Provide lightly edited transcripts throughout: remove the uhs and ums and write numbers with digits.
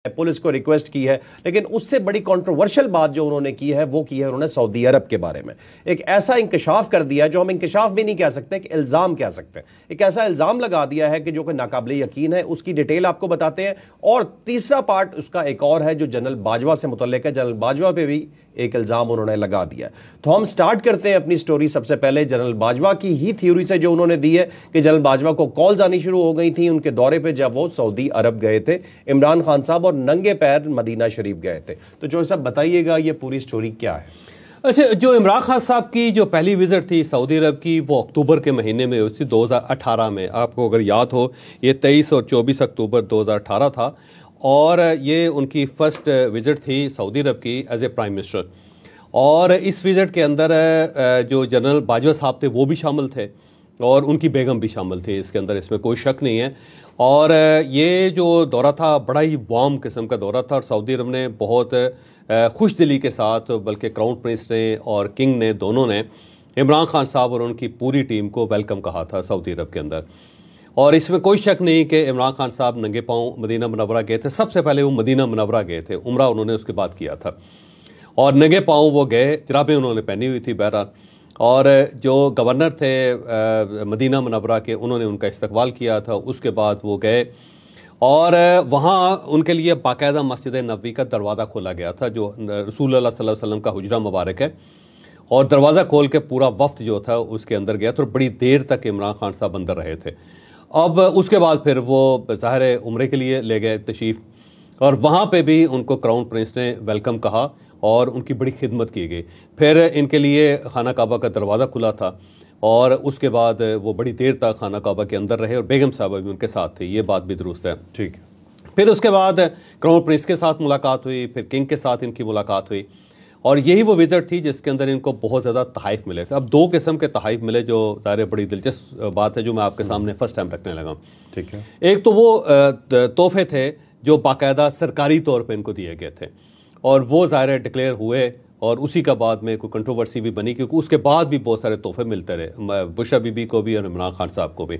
Police को request की है, लेकिन उससे बड़ी कंट्रोवर्शियल बात जो उन्होंने की है वो की है उन्होंने सऊदी अरब के बारे में एक ऐसा इंकशाफ कर दिया जो हम इंकशाफ भी नहीं कह सकते, कि इल्जाम कह सकते हैं। एक ऐसा इल्जाम लगा दिया है कि जो कि नाकाबिले यकीन है। उसकी डिटेल आपको बताते हैं। और तीसरा पार्ट उसका एक और है जो जनरल बाजवा से मुतल्लिक है। जनरल बाजवा पे भी एक इल्जाम उन्होंने लगा दिया। तो हम स्टार्ट करते हैं अपनी स्टोरी सबसे पहले जनरल बाजवा की ही थ्योरी से जो उन्होंने दी है कि जनरल बाजवा को कॉल्स आनी शुरू हो गई थी उनके दौरे पे जब वो सऊदी अरब गए थे, इमरान खान साहब, और नंगे पैर मदीना शरीफ गए थे। तो जो सब बताइएगा ये पूरी स्टोरी क्या है। अच्छा, जो इमरान खान साहब की जो पहली विजिट थी सऊदी अरब की वो अक्टूबर के महीने में हुई थी 2018 में। आपको अगर याद हो ये 23 और 24 अक्टूबर 2018 था और ये उनकी फर्स्ट विजिट थी सऊदी अरब की एज ए प्राइम मिनिस्टर। और इस विजिट के अंदर जो जनरल बाजवा साहब थे वो भी शामिल थे और उनकी बेगम भी शामिल थी इसके अंदर, इसमें कोई शक नहीं है। और ये जो दौरा था बड़ा ही वार्म किस्म का दौरा था और सऊदी अरब ने बहुत खुश दिली के साथ, बल्कि क्राउन प्रिंस ने और किंग ने दोनों ने इमरान खान साहब और उनकी पूरी टीम को वेलकम कहा था सऊदी अरब के अंदर। और इसमें कोई शक नहीं कि इमरान खान साहब नंगे पाँव मदीना मुनव्वरा गए थे। सबसे पहले वो मदीना मुनव्वरा गए थे, उम्रा उन्होंने उसके बाद किया था और नंगे पाँव वो गए, जुराबें उन्होंने पहनी हुई थी बहरहाल। और जो गवर्नर थे मदीना मुनव्वरा के उन्होंने उनका इस्तकबाल किया था। उसके बाद वो गए और वहाँ उनके लिए बाकायदा मस्जिद नबवी का दरवाज़ा खोला गया था जो रसूल अल्लाह सल्लल्लाहु अलैहि वसल्लम का हुजरा मुबारक है। और दरवाज़ा खोल के पूरा वफ्द जो था उसके अंदर गया तो बड़ी देर तक इमरान खान साहब अंदर रहे थे। अब उसके बाद फिर वो ज़ाहिर उम्रे के लिए ले गए तशरीफ़ और वहाँ पे भी उनको क्राउन प्रिंस ने वेलकम कहा और उनकी बड़ी खिदमत की गई। फिर इनके लिए खाना काबा का दरवाज़ा खुला था और उसके बाद वो बड़ी देर तक खाना काबा के अंदर रहे और बेगम साहबा भी उनके साथ थे, ये बात भी दुरुस्त है। ठीक है। फिर उसके बाद क्राउन प्रिंस के साथ मुलाकात हुई, फिर किंग के साथ इनकी मुलाकात हुई और यही वो विजिट थी जिसके अंदर इनको बहुत ज़्यादा तहाइफ मिले थे। अब दो किस्म के तहाइफ मिले जो ज़ाहिर बड़ी दिलचस्प बात है जो मैं आपके सामने फर्स्ट टाइम रखने लगा। ठीक है। एक तो वो तोहफे थे जो बाकायदा सरकारी तौर पर इनको दिए गए थे और वो ज़ाहिर डिक्लेयर हुए और उसी का बाद में कोई कंट्रोवर्सी भी बनी क्योंकि उसके बाद भी बहुत सारे तोहफे मिलते रहे बुशरा बीबी को भी और इमरान खान साहब को भी।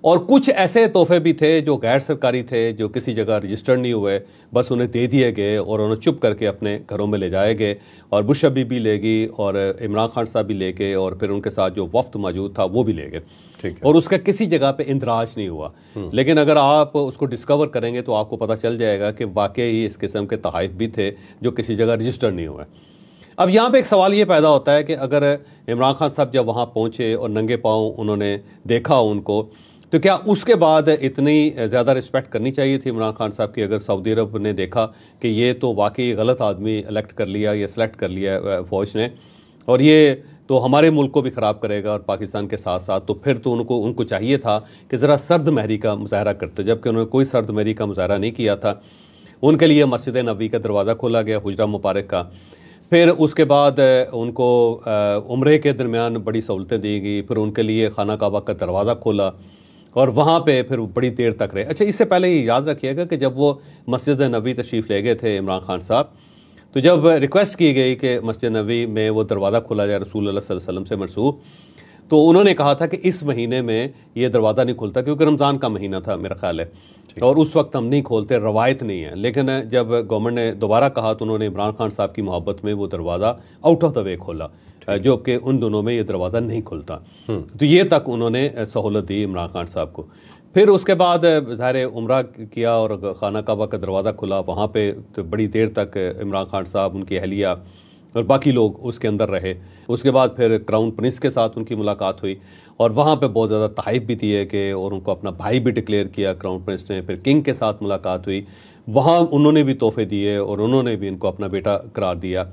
और कुछ ऐसे तोहफे भी थे जो गैर सरकारी थे, जो किसी जगह रजिस्टर्ड नहीं हुए, बस उन्हें दे दिए गए और उन्हें चुप करके अपने घरों में ले जाए गए। और बुशरा बीबी ले गई और इमरान खान साहब भी ले गए और फिर उनके साथ जो वफ्द मौजूद था वो भी ले गए। ठीक है। और उसका किसी जगह पे इंदराज नहीं हुआ। लेकिन अगर आप उसको डिस्कवर करेंगे तो आपको पता चल जाएगा कि वाकई इस किस्म के तहाइफ भी थे जो किसी जगह रजिस्टर्ड नहीं हुए। अब यहाँ पे एक सवाल ये पैदा होता है कि अगर इमरान खान साहब जब वहाँ पहुँचे और नंगे पाँव उन्होंने देखा उनको, तो क्या उसके बाद इतनी ज़्यादा रिस्पेक्ट करनी चाहिए थी इमरान खान साहब की? अगर सऊदी अरब ने देखा कि ये तो वाकई गलत आदमी इलेक्ट कर लिया या सेलेक्ट कर लिया फ़ौज ने और ये तो हमारे मुल्क को भी ख़राब करेगा और पाकिस्तान के साथ साथ, तो फिर तो उनको चाहिए था कि ज़रा सर्द महरी का मुजाहरा करते, जबकि उन्होंने कोई सर्द महरी का मुजाहरा नहीं किया था। उनके लिए मस्जिद नबवी का दरवाज़ा खोला गया हुजरा मुबारक का। फिर उसके बाद उनको उम्रे के दरमियान बड़ी सहूलतें दी गई। फिर उनके लिए खाना काबा का दरवाज़ा खोला और वहाँ पे फिर बड़ी देर तक रहे। अच्छा, इससे पहले ये याद रखिएगा कि जब वो मस्जिद नबवी तशरीफ़ ले गए थे इमरान खान साहब, तो जब रिक्वेस्ट की गई कि मस्जिद नबवी में वो दरवाज़ा खोला जाए रसूल अल्लाह सल्लल्लाहु अलैहि वसल्लम से मरसूख, तो उन्होंने कहा था कि इस महीने में ये दरवाज़ा नहीं खुलता क्योंकि रमज़ान का महीना था मेरा ख्याल है और उस वक्त हम नहीं खोलते, रवायत नहीं है। लेकिन जब गवर्नमेंट ने दोबारा कहा तो उन्होंने इमरान खान साहब की मोहब्बत में वो दरवाज़ा आउट ऑफ द वे खोला, जो कि उन दोनों में ये दरवाज़ा नहीं खुलता। तो ये तक उन्होंने सहूलत दी इमरान खान साहब को। फिर उसके बाद ज़ाहिर उम्रा किया और खाना काबा का दरवाज़ा खुला, वहाँ पे तो बड़ी देर तक इमरान खान साहब, उनकी अहलिया और बाकी लोग उसके अंदर रहे। उसके बाद फिर क्राउन प्रिंस के साथ उनकी मुलाकात हुई और वहाँ पे बहुत ज़्यादा तहाइफ भी दिए कि और उनको अपना भाई भी डिक्लेयर किया क्राउन प्रिंस ने। फिर किंग के साथ मुलाकात हुई, वहाँ उन्होंने भी तोहफे दिए और उन्होंने भी इनको अपना बेटा करार दिया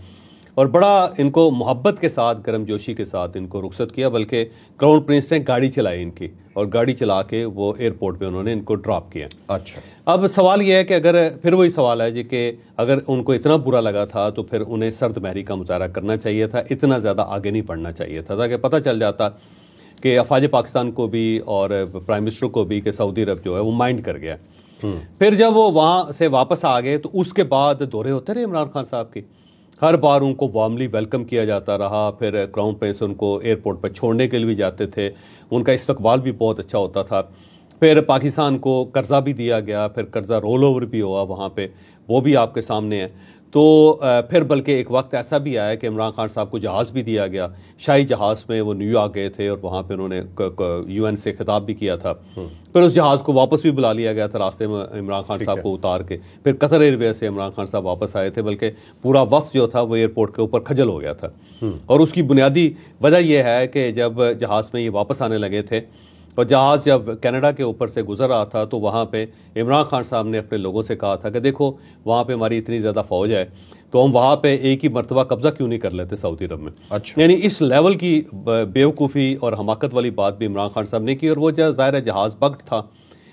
और बड़ा इनको मोहब्बत के साथ, गर्मजोशी के साथ इनको रुखसत किया। बल्कि क्राउन प्रिंस ने गाड़ी चलाई इनकी और गाड़ी चला के वो एयरपोर्ट पे उन्होंने इनको ड्रॉप किया। अच्छा, अब सवाल ये है कि अगर फिर वही सवाल है जी कि अगर उनको इतना बुरा लगा था तो फिर उन्हें सर्द महरी का मुजाहरा करना चाहिए था, इतना ज़्यादा आगे नहीं बढ़ना चाहिए था ताकि पता चल जाता कि अफवाज पाकिस्तान को भी और प्राइम मिनिस्टर को भी कि सऊदी अरब जो है वो माइंड कर गया। फिर जब वो वहाँ से वापस आ गए तो उसके बाद दौरे होते रहे इमरान खान साहब की, हर बार उनको वार्मली वेलकम किया जाता रहा। फिर क्राउन प्रिंस उनको एयरपोर्ट पर छोड़ने के लिए भी जाते थे, उनका इस्तकबाल भी बहुत अच्छा होता था। फिर पाकिस्तान को कर्जा भी दिया गया, फिर कर्जा रोल ओवर भी हुआ वहाँ पे, वो भी आपके सामने है। तो फिर बल्कि एक वक्त ऐसा भी आया कि इमरान खान साहब को जहाज़ भी दिया गया, शाही जहाज़ में वो न्यूयॉर्क गए थे और वहाँ पे उन्होंने UN से खिताब भी किया था। फिर उस जहाज़ को वापस भी बुला लिया गया था रास्ते में इमरान खान साहब को उतार के। फिर कतर एयरवेज से इमरान खान साहब वापस आए थे, बल्कि पूरा वक्त जो था वो एयरपोर्ट के ऊपर खजल हो गया था। और उसकी बुनियादी वजह यह है कि जब जहाज़ में ये वापस आने लगे थे और जहाज़ जब कनाडा के ऊपर से गुजर रहा था, तो वहाँ पे इमरान खान साहब ने अपने लोगों से कहा था कि देखो वहाँ पे हमारी इतनी ज़्यादा फ़ौज है, तो हम वहाँ पे एक ही मरतबा कब्ज़ा क्यों नहीं कर लेते सऊदी अरब में। अच्छा। यानी इस लेवल की बेवकूफ़ी और हमाकत वाली बात भी इमरान खान साहब ने की। और वो ज़ाहिर है जहाज़ बग्ड था,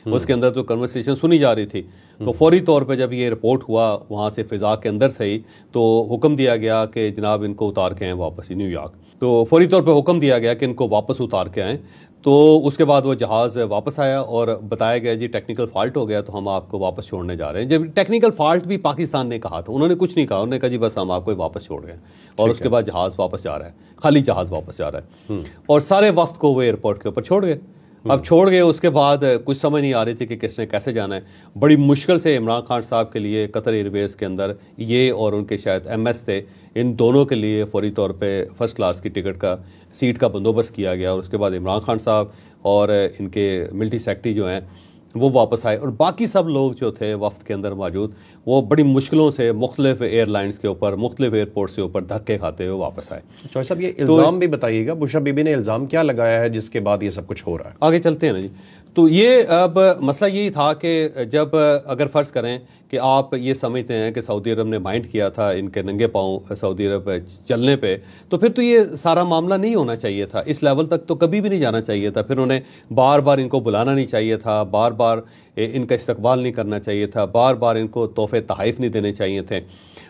उसके अंदर तो कन्वर्सेशन सुनी जा रही थी। तो फौरी तौर पे जब ये रिपोर्ट हुआ वहाँ से फ़िज़ा के अंदर से ही, तो हुक्म दिया गया कि जनाब इनको उतार के आएँ वापस ही न्यूयॉर्क। तो फौरी तौर पे हुक्म दिया गया कि इनको वापस उतार के आएँ। तो उसके बाद वो जहाज़ वापस आया और बताया गया जी टेक्निकल फॉल्ट हो गया, तो हम आपको वापस छोड़ने जा रहे हैं। जब टेक्निकल फॉल्ट भी पाकिस्तान ने कहा था, उन्होंने कुछ नहीं कहा, उन्होंने कहा जी बस हम आपको वापस छोड़ रहे हैं। और उसके बाद जहाज़ वापस जा रहा है, खाली जहाज़ वापस जा रहा है। और सारे वक्त को वो एयरपोर्ट के ऊपर छोड़ गए। अब छोड़ गए, उसके बाद कुछ समझ नहीं आ रही थी कि किसने कैसे जाना है। बड़ी मुश्किल से इमरान खान साहब के लिए कतर एयरवेज़ के अंदर ये और उनके शायद MS थे, इन दोनों के लिए फौरी तौर पे फर्स्ट क्लास की टिकट का सीट का बंदोबस्त किया गया। और उसके बाद इमरान खान साहब और इनके मिलिट्री सेक्रेटरी जो हैं वो वापस आए, और बाकी सब लोग जो थे वफ्द के अंदर मौजूद, वो बड़ी मुश्किलों से मुख्तलिफ एयरलाइंस के ऊपर, मुख्तलिफ एयरपोर्ट से ऊपर धक्के खाते हुए वापस आए। चौधरी साहब, ये इल्ज़ाम भी बताइएगा, बुशरा बीबी ने इल्ज़ाम क्या लगाया है जिसके बाद ये सब कुछ हो रहा है? आगे चलते हैं ना जी। तो ये अब मसला यही था कि जब अगर फ़र्ज़ करें कि आप ये समझते हैं कि सऊदी अरब ने माइंड किया था इनके नंगे पाँव सऊदी अरब चलने पे, तो फिर तो ये सारा मामला नहीं होना चाहिए था, इस लेवल तक तो कभी भी नहीं जाना चाहिए था। फिर उन्हें बार बार इनको बुलाना नहीं चाहिए था, बार बार इनका इस्तकबाल नहीं करना चाहिए था, बार बार इनको तोहफे तहाइफ नहीं देने चाहिए थे।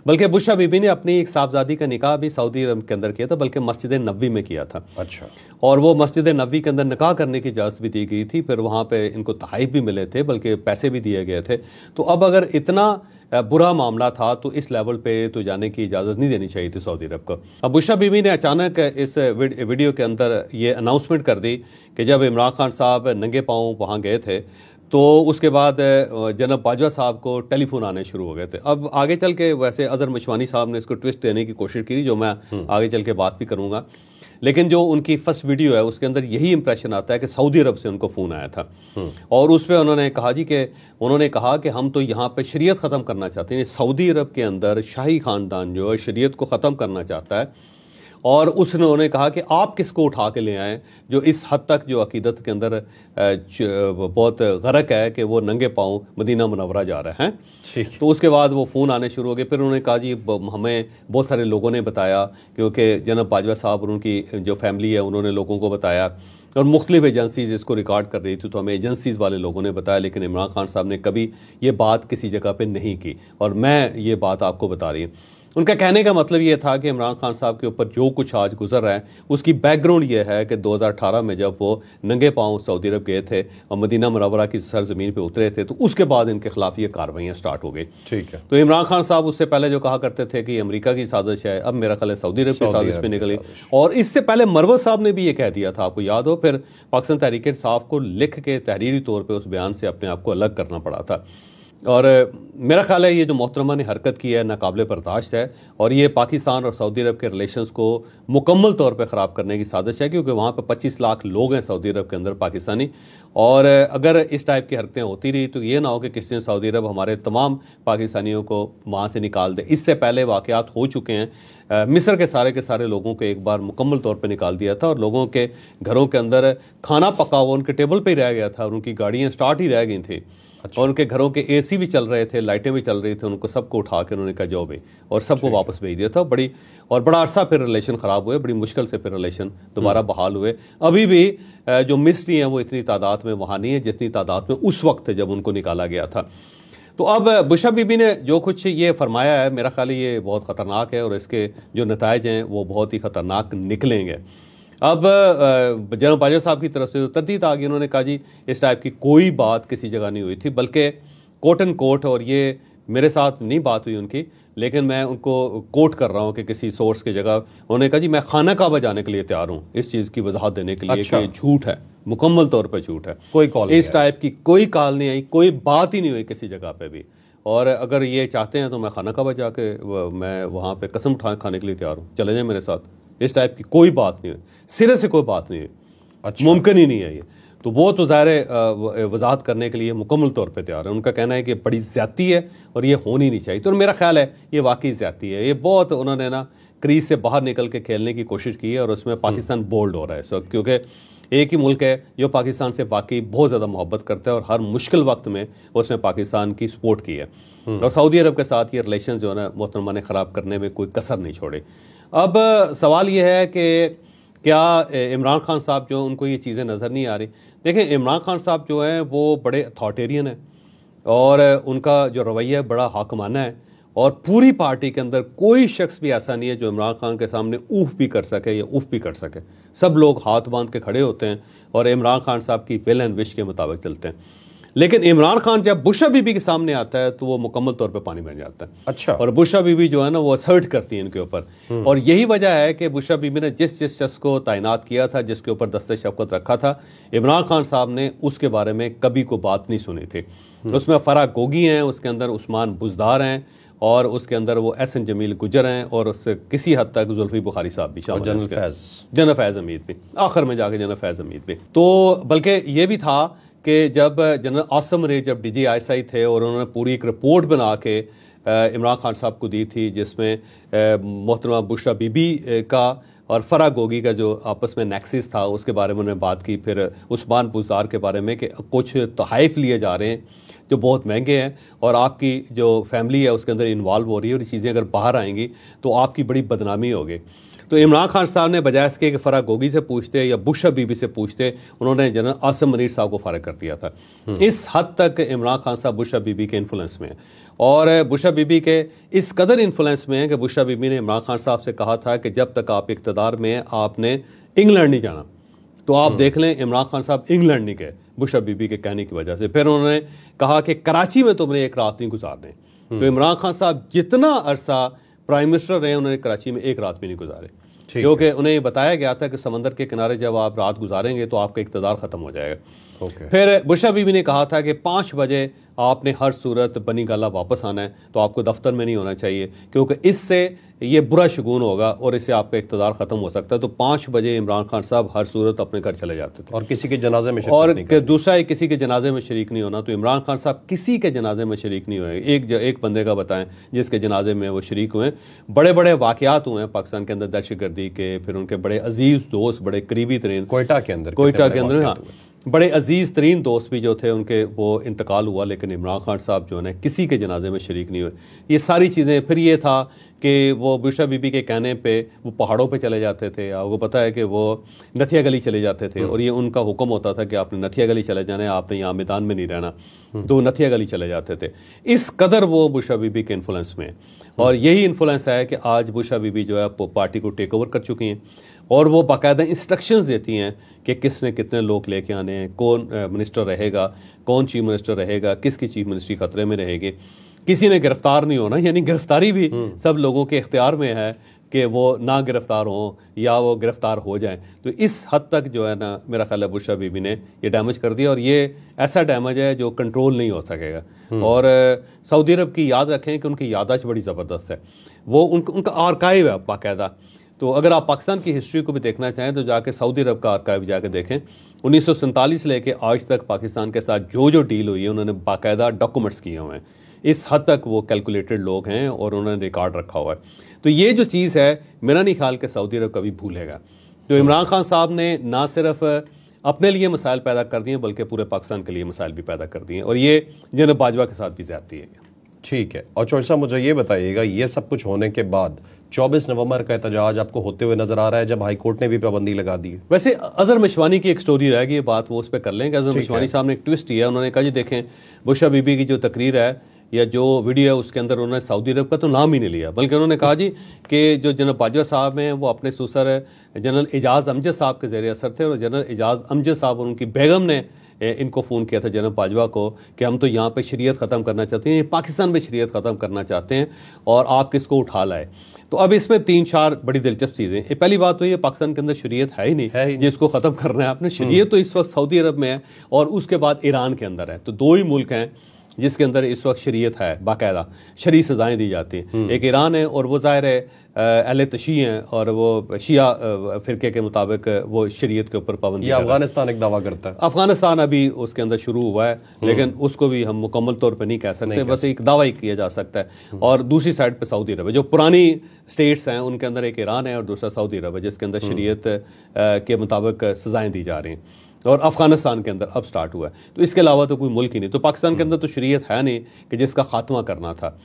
बल्कि बुशरा बीबी ने अपनी एक साहबजादी का निकाह भी सऊदी अरब के अंदर किया था, बल्कि मस्जिद नबवी में किया था। अच्छा। और वो मस्जिद नबवी के अंदर निकाह करने की इजाज़त भी दी गई थी, फिर वहाँ पे इनको तहाइफ भी मिले थे, बल्कि पैसे भी दिए गए थे। तो अब अगर इतना बुरा मामला था तो इस लेवल पे तो जाने की इजाज़त नहीं देनी चाहिए थी सऊदी अरब को। अब बुशरा बीबी ने अचानक इस वीडियो के अंदर ये अनाउंसमेंट कर दी कि जब इमरान खान साहब नंगे पाँव वहाँ गए थे, तो उसके बाद जनाब बाजवा साहब को टेलीफोन आने शुरू हो गए थे। अब आगे चल के वैसे अजहर मशवानी साहब ने इसको ट्विस्ट देने की कोशिश की, जो मैं आगे चल के बात भी करूँगा, लेकिन जो उनकी फर्स्ट वीडियो है उसके अंदर यही इंप्रेशन आता है कि सऊदी अरब से उनको फ़ोन आया था। और उस पर उन्होंने कहा जी कि उन्होंने कहा कि हम तो यहाँ पे शरीयत ख़त्म करना चाहते हैं। सऊदी अरब के अंदर शाही ख़ानदान जो है शरीयत को ख़त्म करना चाहता है। और उन्होंने कहा कि आप किसको उठा के ले आएँ जो इस हद तक जो अकीदत के अंदर बहुत गरक है कि वो नंगे पाँव मदीना मुनव्वरा जा रहे हैं। ठीक। तो उसके बाद वो फ़ोन आने शुरू हो गए। फिर उन्होंने कहा जी हमें बहुत सारे लोगों ने बताया, क्योंकि जनाब बाजवा साहब और उनकी जो फैमिली है उन्होंने लोगों को बताया, और मुख्तलिफ एजेंसीज़ इसको रिकॉर्ड कर रही थी, तो हमें एजेंसीज़ वाले लोगों ने बताया, लेकिन इमरान खान साहब ने कभी ये बात किसी जगह पे नहीं की। और मैं ये बात आपको बता रही हूँ। उनका कहने का मतलब ये था कि इमरान खान साहब के ऊपर जो कुछ आज गुजर रहा है उसकी बैकग्राउंड ये है कि 2018 में जब वो नंगे पाँव सऊदी अरब गए थे और मदीना मुनव्वरा की सरजमीन पे उतरे थे, तो उसके बाद इनके खिलाफ ये कार्रवाइयाँ स्टार्ट हो गई। ठीक है। तो इमरान खान साहब उससे पहले जो कहा करते थे कि अमेरिका की साजिश है, अब मेरा ख्याल है सऊदी अरब की साजिश पे निकली। और इससे पहले मरवत साहब ने भी ये कह दिया था, आपको याद हो, फिर पाकिस्तान तहरीक इंसाफ को लिख के तहरीरी तौर पर उस बयान से अपने आप को अलग करना पड़ा था। और मेरा ख्याल है ये जो मोहतरमा ने हरकत की है नाकाबिले बर्दाश्त है, और ये पाकिस्तान और सऊदी अरब के रिलेशंस को मुकम्मल तौर पे ख़राब करने की साजिश है, क्योंकि वहाँ पे 25 लाख लोग हैं सऊदी अरब के अंदर पाकिस्तानी। और अगर इस टाइप की हरकतें होती रही तो ये ना हो कि किसी दिन सऊदी अरब हमारे तमाम पाकिस्तानियों को वहाँ से निकाल दे। इससे पहले वाक़यात हो चुके हैं। मिस्र के सारे लोगों को एक बार मुकम्मल तौर पर निकाल दिया था, और लोगों के घरों के अंदर खाना पका हुआ उनके टेबल पर ही रह गया था, और उनकी गाड़ियाँ स्टार्ट ही रह गई थी। अच्छा। और उनके घरों के AC भी चल रहे थे, लाइटें भी चल रही थी, उनको सबको उठा के उन्होंने कहा जाओ भाई, और सबको वापस भेज दिया था। बड़ा अरसा फिर रिलेशन ख़राब हुए, बड़ी मुश्किल से फिर रिलेशन दोबारा बहाल हुए। अभी भी जो मिस्री हैं वो इतनी तादाद में वहाँ नहीं है जितनी तादाद में उस वक्त जब उनको निकाला गया था। तो अब बुशरा बीबी ने जो कुछ ये फरमाया है, मेरा ख्याल ये बहुत ख़तरनाक है, और इसके जो नताइज हैं वो बहुत ही ख़तरनाक निकलेंगे। अब जनाब बाजवा साहब की तरफ से तो तरदीद आ गई, उन्होंने कहा जी इस टाइप की कोई बात किसी जगह नहीं हुई थी, बल्कि कोट एंड कोट, और ये मेरे साथ नहीं बात हुई उनकी, लेकिन मैं उनको कोट कर रहा हूँ कि किसी सोर्स की जगह उन्होंने कहा जी मैं खाना काबा जाने के लिए तैयार हूँ, इस चीज़ की वजाहत देने के लिए कि ये झूठ है। मुकम्मल तौर पर झूठ है। कोई कॉल इस टाइप की कोई कॉल नहीं आई, कोई बात ही नहीं हुई किसी जगह पे भी। और अगर ये चाहते हैं तो मैं खाना काबा जाके मैं वहाँ पे कसम खाने के लिए तैयार हूँ, चले जाएं मेरे साथ। इस टाइप की कोई बात नहीं हुई, सिरे से कोई बात नहीं हुई। अच्छा, मुमकिन ही नहीं है ये। तो वो तो ज़ाहिर वजाहत करने के लिए मुकम्मल तौर पे तैयार है। उनका कहना है कि बड़ी ज़्यादती है और ये होनी नहीं चाहिए। तो मेरा ख्याल है ये वाकई ज़्यादती है। ये बहुत उन्होंने ना क्रीज से बाहर निकल के खेलने की कोशिश की है और उसमें पाकिस्तान बोल्ड हो रहा है इस वक्त, क्योंकि एक ही मुल्क है जो पाकिस्तान से वाकई बहुत ज़्यादा मोहब्बत करता है और हर मुश्किल वक्त में उसने पाकिस्तान की सपोर्ट की है। और सऊदी अरब के साथ ये रिलेशन जो है ना मोहतरमा ने ख़राब करने में कोई कसर नहीं छोड़ी। अब सवाल ये है कि क्या इमरान खान साहब जो उनको ये चीज़ें नज़र नहीं आ रही। देखें, इमरान खान साहब जो हैं वो बड़े अथॉरिटेरियन हैं और उनका जो रवैया बड़ा हाकमाना है और पूरी पार्टी के अंदर कोई शख्स भी ऐसा नहीं है जो इमरान खान के सामने ऊफ भी कर सके या उफ भी कर सके। सब लोग हाथ बांध के खड़े होते हैं और इमरान खान साहब की विल एंड विश के मुताबिक चलते हैं। लेकिन इमरान खान जब बुशरा बीबी के सामने आता है तो वो मुकम्मल तौर पे पानी बन जाता है। अच्छा। और बुशरा बीबी जो है ना वो असर्ट करती है इनके ऊपर। और यही वजह है कि बुशरा बीबी ने जिस शख्स को तैनात किया था, जिसके ऊपर दस्ते शफ़क़त रखा था, इमरान खान साहब ने उसके बारे में कभी कोई बात नहीं सुनी थी। उसमें फ़राह गोगी हैं, उसके अंदर उस्मान बुज़दार हैं और उसके अंदर वो एहसन जमील गुजर हैं और उससे किसी हद तक जुल्फी बुखारी साहब भी शामिल, जनरल फैज़ हमीद भी, आखिर में जाके जनरल फैज़ हमीद भी। तो बल्कि ये भी था कि जब जनरल आसम रे जब DGI थे और उन्होंने पूरी एक रिपोर्ट बना के इमरान खान साहब को दी थी, जिसमें मोहतरमा बुशरा बीबी का और फ़राह गोगी का जो आपस में नेक्सिस था उसके बारे में उन्होंने बात की। फिर उस्मान बुज़दार के बारे में कि कुछ तोहफ़ लिए जा रहे हैं जो बहुत महंगे हैं और आपकी जो फैमिली है उसके अंदर इन्वॉल्व हो रही है और ये चीज़ें अगर बाहर आएंगी तो आपकी बड़ी बदनामी होगी। तो इमरान खान साहब ने बजाय इसके कि फ़राह गोगी से पूछते या बुशरा बीबी से पूछते, उन्होंने जनरल आसिम मुनीर साहब को फारिग कर दिया था। इस हद तक इमरान खान साहब बुशरा बीबी के इन्फ्लुएंस में है और बुशरा बीबी के इस कदर इन्फ्लुएंस में है कि बुशरा बीबी ने इमरान खान साहब से कहा था कि जब तक आप इक़्तिदार में हैं आपने इंग्लैंड नहीं जाना। तो आप देख लें, इमरान खान साहब इंग्लैंड नहीं गए बुशरा बीबी के कहने की वजह से। फिर उन्होंने कहा कि कराची में तुमने एक रात नहीं गुजारने। तो इमरान खान साहब जितना अरसा प्राइम मिनिस्टर रहे उन्होंने कराची में एक रात भी नहीं गुजारे, क्योंकि उन्हें ये बताया गया था कि समंदर के किनारे जब आप रात गुजारेंगे तो आपका इक़्तिदार ख़त्म हो जाएगा। फिर बुशरा बीबी ने कहा था कि 5 बजे आपने हर सूरत बनी गाला वापस आना है, तो आपको दफ्तर में नहीं होना चाहिए क्योंकि इससे ये बुरा शगुन होगा और इससे आपका इक़्तिदार ख़त्म हो सकता है। तो 5 बजे इमरान खान साहब हर सूरत अपने घर चले जाते थे और किसी के जनाजे में और दूसरा है किसी के जनाजे में शरीक नहीं होना। तो इमरान खान साहब किसी के जनाजे में शरीक नहीं हुए। एक बंदे का बताएं जिसके जनाजे में वो शरीक हुए। बड़े बड़े वाक़यात हुए हैं पाकिस्तान के अंदर दहशतगर्दी के, फिर उनके बड़े अजीज़ दोस्त, बड़े करीबी तरीन कोयटा के अंदर हाँ बड़े अजीज़ तरीन दोस्त भी जो थे उनके वो इंतकाल हुआ, लेकिन इमरान खान साहब जो है किसी के जनाजे में शरीक नहीं हुए। ये सारी चीज़ें, फिर ये था कि वो बुशरा बीबी के कहने पे वो पहाड़ों पे चले जाते थे। आपको पता है कि वो नथिया गली चले जाते थे और ये उनका हुक्म होता था कि आपने नथिया गली चले जाना है, आपने यहाँ मैदान में नहीं रहना, तो नथिया गली चले जाते थे। इस कदर वो बुशरा बीबी के इन्फ्लुएंस में और यही इन्फ्लुएंस है कि आज बुशरा बीबी जो है पार्टी को टेक ओवर कर चुकी हैं और वो बाकायदा इंस्ट्रक्शंस देती हैं कि किसने कितने लोग लेके आने हैं, कौन मिनिस्टर रहेगा, कौन चीफ मिनिस्टर रहेगा, किसकी चीफ मिनिस्ट्री खतरे में रहेगी, किसी ने गिरफ्तार नहीं होना, यानी गिरफ्तारी भी सब लोगों के इख्तियार में है कि वो ना गिरफ्तार हों या वो गिरफ्तार हो जाएं। तो इस हद तक जो है ना मेरा ख्याल है बुशरा बीबी ने ये डैमेज कर दिया और ये ऐसा डैमेज है जो कंट्रोल नहीं हो सकेगा। और सऊदी अरब की याद रखें कि उनकी याददाश्त बड़ी ज़बरदस्त है, वो उनका आर्काइव है बाकायदा। तो अगर आप पाकिस्तान की हिस्ट्री को भी देखना चाहें तो जाके सऊदी अरब का आर्काइव जाके देखें। 1947 लेके आज तक पाकिस्तान के साथ जो जो डील हुई है उन्होंने बाकायदा डॉक्यूमेंट्स किए हुए हैं। इस हद तक वो कैलकुलेटेड लोग हैं और उन्होंने रिकॉर्ड रखा हुआ है। तो ये जो चीज़ है मेरा नहीं ख्याल कि सऊदी अरब कभी भूलेगा। तो इमरान खान साहब ने ना सिर्फ अपने लिए मसाइल पैदा कर दिए बल्कि पूरे पाकिस्तान के लिए मसाइल भी पैदा कर दिए और ये जनरल बाजवा के साथ भी ज़्यादती है। ठीक है, और चौधरी साहब मुझे ये बताइएगा, ये सब कुछ होने के बाद 24 नवंबर का एहतजाज आपको होते हुए नजर आ रहा है जब हाई कोर्ट ने भी पाबंदी लगा दी है। वैसे अजहर मिशवानी की एक स्टोरी रहेगी, ये बात वो उस पर कर लेंगे। अजहर मिशवानी साहब ने एक ट्विस्ट किया, उन्होंने कहा जी देखें बुशरा बीबी की जो तकरीर है या जो वीडियो है उसके अंदर उन्होंने सऊदी अरब का तो नाम ही नहीं लिया, बल्कि उन्होंने कहा जी कि जो जनरल बाजवा साहब हैं वो अपने ससुर जनरल एजाज़ अमजद साहब के ज़रिए असर थे और जनरल एजाज़ अमजद साहब और उनकी बेगम ने इनको फ़ोन किया था जनरल बाजवा को कि हम तो यहाँ पे शरीयत ख़त्म करना चाहते हैं, पाकिस्तान में शरीयत ख़त्म करना चाहते हैं और आप किसको उठा लाए। तो अब इसमें 3-4 बड़ी दिलचस्प चीज़ें। पहली बात तो ये पाकिस्तान के अंदर शरीयत है ही नहीं जिसको ख़त्म करना है आपने। शरीयत तो इस वक्त सऊदी अरब में है और उसके बाद ईरान के अंदर है। तो 2 ही मुल्क हैं जिसके अंदर इस वक्त शरीयत है, बाकायदा शरी सज़ाएँ दी जाती हैं। एक ईरान है और वो ज़ाहिर है अहले तशी हैं और वो शिया फ़िरके के मुताबिक वो शरीयत के ऊपर पाबंदी। अफगानिस्तान एक दावा करता है। अफगानिस्तान अभी उसके अंदर शुरू हुआ है, लेकिन उसको भी हम मुकम्मल तौर पर नहीं कह सकते, बस एक दावा ही किया जा सकता है। और दूसरी साइड पे सऊदी अरब है। जो पुरानी स्टेट्स हैं उनके अंदर एक ईरान है और दूसरा सऊदी अरब है जिसके अंदर शरीयत के मुताबिक सज़ाएँ दी जा रही हैं। और अफगानिस्तान के अंदर अब स्टार्ट हुआ है। तो इसके अलावा तो कोई मुल्क ही नहीं। तो पाकिस्तान के अंदर तो शरीयत है नहीं कि जिसका खात्मा करना था।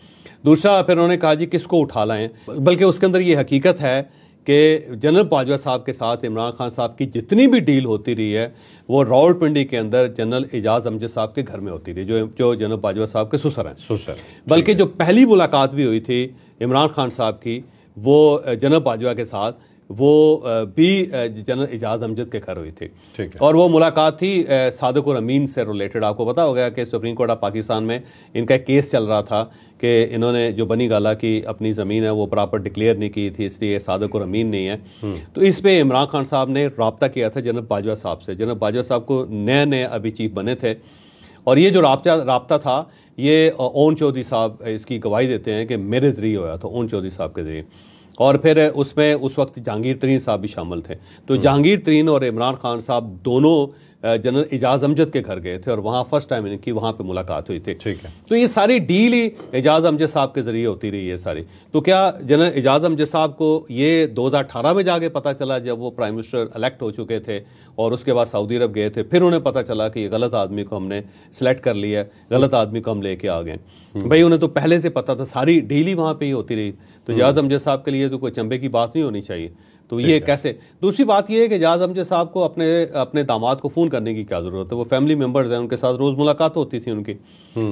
दूसरा फिर उन्होंने कहा जी किसको उठा लाएं, बल्कि उसके अंदर ये हकीकत है कि जनरल बाजवा साहब के साथ इमरान खान साहब की जितनी भी डील होती रही है वो रावलपिंडी के अंदर जनरल एजाज अमजद साहब के घर में होती रही, जो जनरल बाजवा साहब के ससुर हैं। बल्कि जो पहली मुलाकात भी हुई थी इमरान खान साहब की वो जनरल बाजवा के साथ, वो भी जनरल एजाज अमजद के घर हुई थी। ठीक है। और वो मुलाकात थी सादिक और अमीन से रिलेटेड। आपको पता होगा कि सुप्रीम कोर्ट ऑफ पाकिस्तान में इनका एक केस चल रहा था कि इन्होंने जो बनी गाला की अपनी ज़मीन है वो प्रॉपर डिक्लेयर नहीं की थी, इसलिए सादिक और अमीन नहीं है। तो इस पे इमरान खान साहब ने रब्ता किया था जनरल बाजवा साहब से। जनरल बाजवा साहब को नए अभी चीफ बने थे और ये जो रब्ता था ये ओन चौधरी साहब इसकी गवाही देते हैं कि मेरे ज़रिए हुआ था, ओन चौधरी साहब के ज़रिए। और फिर उसमें उस वक्त जहांगीर तरीन साहब भी शामिल थे। तो जहांगीर तरीन और इमरान खान साहब दोनों जनरल एजाज अमजद के घर गए थे और वहाँ फर्स्ट टाइम इनकी वहाँ पे मुलाकात हुई थी। ठीक है। तो ये सारी डील ही एजाज अमजद साहब के ज़रिए होती रही है सारी। तो क्या जनरल एजाज अमजद साहब को ये 2018 में जाके पता चला जब वो प्राइम मिनिस्टर इलेक्ट हो चुके थे और उसके बाद सऊदी अरब गए थे, फिर उन्हें पता चला कि ये गलत आदमी को हमने सेलेक्ट कर लिया है, गलत आदमी को हम लेके आ गए। भाई उन्हें तो पहले से पता था, सारी डील ही वहाँ पर ही होती रही। तो एजाज अमजद साहब के लिए तो कोई चंबे की बात नहीं होनी चाहिए। तो ये कैसे। दूसरी बात ये है कि एजाज अमजद साहब को अपने दामाद को फ़ोन करने की क्या ज़रूरत है, वो फैमिली मेम्बर्स हैं, उनके साथ रोज़ मुलाकात होती थी उनकी।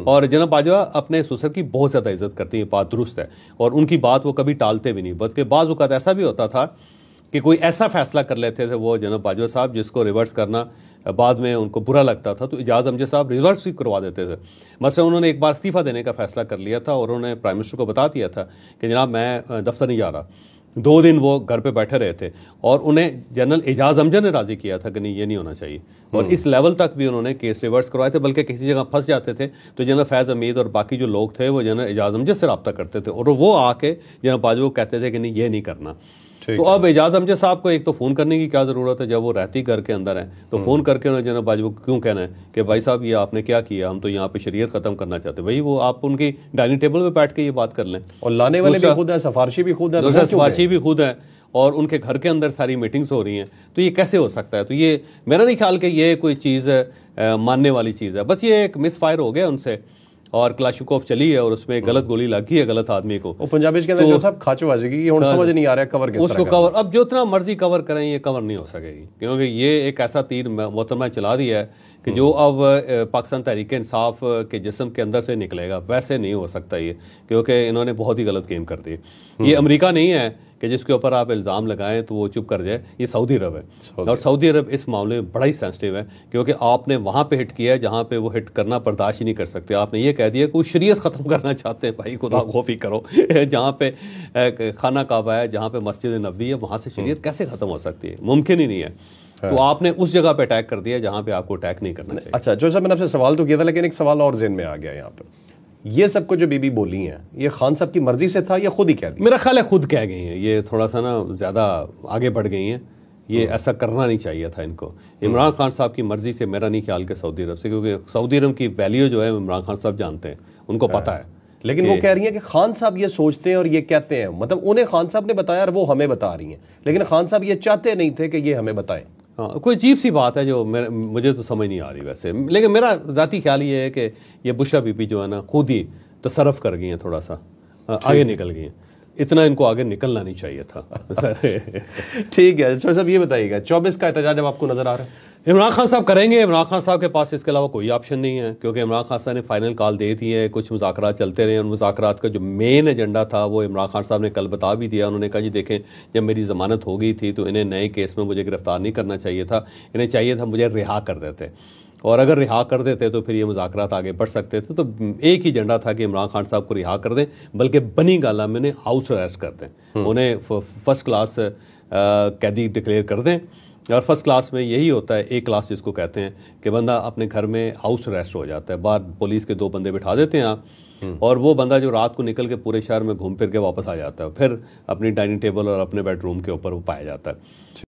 और जनरल बाजवा अपने ससुर की बहुत ज़्यादा इज्जत करती है, बात दुरुस्त है, और उनकी बात वो कभी टालते भी नहीं। बल्कि बाज़ औक़ात ऐसा भी होता था कि कोई ऐसा फैसला कर लेते थे वो जनरल बाजवा साहब जिसको रिवर्स करना बाद में उनको बुरा लगता था, तो एजाज अमजद साहब रिवर्स भी करवा देते थे। मसलन उन्होंने एक बार इस्तीफ़ा देने का फ़ैसला कर लिया था और उन्होंने प्राइम मिनिस्टर को बता दिया था कि जनाब मैं दफ्तर नहीं जा रहा। 2 दिन वो घर पे बैठे रहे थे और उन्हें जनरल एजाज अमजद ने राज़ी किया था कि नहीं ये नहीं होना चाहिए। और इस लेवल तक भी उन्होंने केस रिवर्स करवाए थे। बल्कि किसी जगह फंस जाते थे तो जनरल फैज़ हमीद और बाकी जो लोग थे वो जनरल एजाज अमजद से रब्ता करते थे और वो आके जनरल बाजवा को कहते थे कि नहीं ये नहीं करना। तो अब एजाज अमजद साहब को एक तो फ़ोन करने की क्या ज़रूरत है, जब वो रहती घर के अंदर है तो फ़ोन करके उन्हें जनरल बाजवा को क्यों कहना है कि भाई साहब ये आपने क्या किया, हम तो यहाँ पे शरीयत ख़त्म करना चाहते हैं। भाई वो आप उनकी डाइनिंग टेबल पे बैठ के ये बात कर लें। और लाने वाले भी खुद हैं, सिफारिशी भी खुद है, सिफारिशी भी खुद है और उनके घर के अंदर सारी मीटिंग्स हो रही हैं। तो ये कैसे हो सकता है। तो ये मेरा नहीं ख्याल कि ये कोई चीज़ मानने वाली चीज़ है। बस ये एक मिस फायर हो गया उनसे और क्लाशुकोफ चली है और उसमें गलत गोली लगी है गलत आदमी को। वो पंजाबी के अंदर जो साहब खाचबाजी की समझ नहीं आ रहा है कवर किस उसको कवर अब जितना मर्जी कवर करें ये कवर नहीं हो सकेगी, क्योंकि ये एक ऐसा तीर मोहतरमा चला दिया है कि जो अब पाकिस्तान तहरीक इंसाफ के जिस्म के अंदर से निकलेगा वैसे नहीं हो सकता ये, क्योंकि इन्होंने बहुत ही गलत गेम कर दी। ये अमेरिका नहीं है कि जिसके ऊपर आप इल्ज़ाम लगाएं तो वो चुप कर जाए, ये सऊदी अरब है। और सऊदी अरब इस मामले में बड़ा ही सेंसिटिव है, क्योंकि आपने वहाँ पे हिट किया है जहाँ पे वो हिट करना बर्दाश्त ही नहीं कर सकते। आपने ये कह दिया कि वो शरीयत ख़त्म करना चाहते हैं। भाई खुदा खौफी करो, जहाँ पे खाना काबा है, जहाँ पे मस्जिद नबवी है, वहाँ से शरीयत कैसे ख़त्म हो सकती है, मुमकिन ही नहीं है। तो आपने उस जगह पे अटैक कर दिया जहाँ पे आपको अटैक नहीं करना चाहिए। अच्छा जो मैंने आपसे सवाल तो किया था, लेकिन एक सवाल और ज़हन में आ गया यहाँ पे, ये सब कुछ जो बीबी बोली हैं ये खान साहब की मर्जी से था या खुद ही कह दिया? मेरा ख्याल है खुद कह गई हैं। ये थोड़ा सा ना ज़्यादा आगे बढ़ गई हैं, ये ऐसा करना नहीं चाहिए था इनको। इमरान खान साहब की मर्जी से मेरा नहीं ख्याल के सऊदी अरब से, क्योंकि सऊदी अरब की वैल्यू जो है इमरान खान साहब जानते हैं, उनको पता है। लेकिन वो कह रही हैं कि खान साहब ये सोचते हैं और ये कहते हैं, मतलब उन्हें खान साहब ने बताया और वो हमें बता रही हैं, लेकिन खान साहब ये चाहते नहीं थे कि ये हमें बताएं। हाँ, कोई अजीब सी बात है जो मुझे तो समझ नहीं आ रही वैसे। लेकिन मेरा ज़ाती ख्याल ये है कि ये बुशरा बीबी जो है ना खुद ही तसरफ कर गई हैं, थोड़ा सा आगे निकल गई हैं। इतना इनको आगे निकलना नहीं चाहिए था। ठीक है सर साहब, ये बताइएगा 24 का एहतजाज जब आपको नजर आ रहा है इमरान खान साहब करेंगे। इमरान खान साहब के पास इसके अलावा कोई ऑप्शन नहीं है, क्योंकि इमरान खान साहब ने फाइनल कॉल दे दी है। कुछ मुज़ाकरात चलते रहे, उन मुज़ाकरात का जो मेन एजेंडा था वो इमरान खान साहब ने कल बता भी दिया। उन्होंने कहा जी देखें, जब मेरी ज़मानत हो गई थी तो इन्हें नए केस में मुझे गिरफ्तार नहीं करना चाहिए था, इन्हें चाहिए था मुझे रिहा कर देते। और अगर रिहा कर देते तो फिर ये मुज़ाकरात आगे बढ़ सकते थे। तो एक ही एजेंडा था कि इमरान खान साहब को रिहा कर दें, बल्कि बनी गाला में उन्हें हाउस अरेस्ट कर दें, उन्हें फर्स्ट क्लास कैदी डिक्लेयर कर दें। और फर्स्ट क्लास में यही होता है, ए क्लास जिसको कहते हैं, कि बंदा अपने घर में हाउस अरेस्ट हो जाता है, बाहर पुलिस के 2 बंदे बिठा देते हैं आप, और वो बंदा जो रात को निकल के पूरे शहर में घूम फिर के वापस आ जाता है, फिर अपनी डाइनिंग टेबल और अपने बेडरूम के ऊपर वो पाया जाता है।